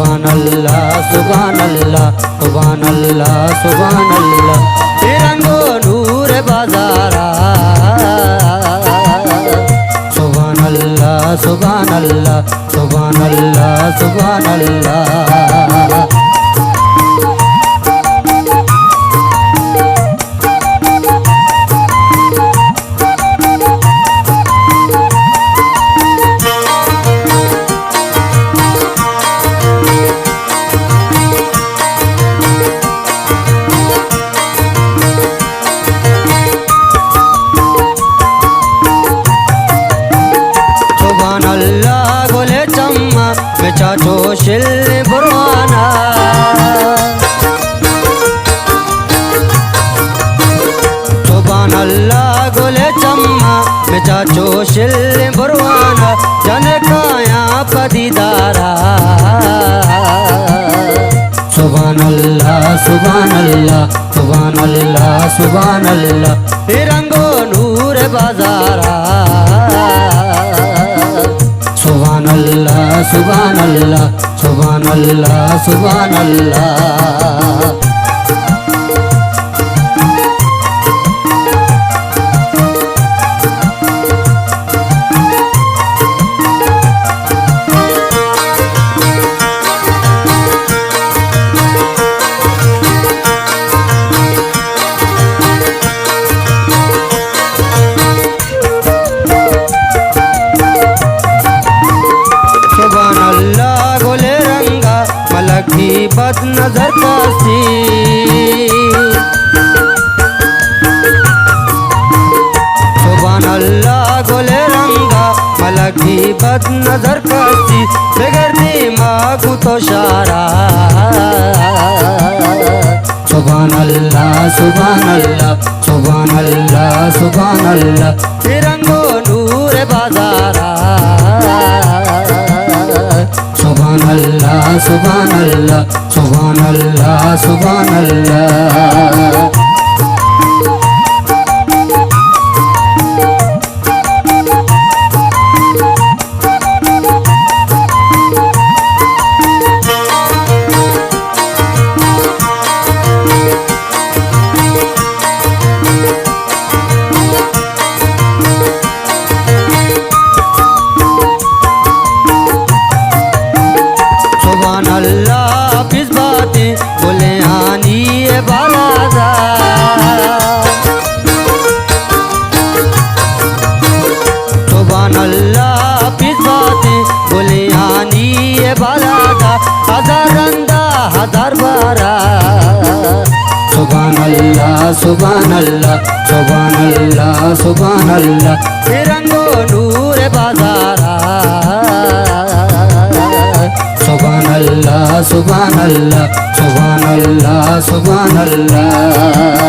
सुभानल्लाह सुभानल्लाह सुभानल्लाह सुभानल्लाह तिरंगो नूर बाजारा सुभानल्लाह सुभानल्लाह सुभानल्लाह सुभानल्लाह चाचो शिल बुरवाना सुभान अल्लाह गोले चम्मा में चाचो शिल बुरवाना जन काया पदीदारा सुभान अल्लाह सुभान अल्लाह सुभान अल्लाह सुभान अल्लाह तिरंगो नूर बाजारा सुभान अल्लाह सुभान अल्लाह सुभान अल्लाह सुभान अल्लाह की बद नजर कासी सुभान अल्लाह गोले रंगा मलक की बद नजर कासी बगैर दिमाग तो शारा सुभान अल्लाह सुभान अल्लाह सुभान अल्लाह सुभान अल्लाह तिरंगो नूर बाजारा सुभान अल्लाह सुभान अल्लाह सुभान अल्लाह सुभान अल्लाह अल्लाह किस बातें बोले आनी बालाजा सुभान अल्लाह किस बातें बोले आनी बालाजा हजार रंदा हजार बारा सुभान अल्लाह सुभान अल्लाह सुभान अल्लाह सुभान अल्लाह तिरंगो नूर बाजारा सुभान अल्लाह सुभान अल्लाह सुभान अल्लाह सुभान अल्लाह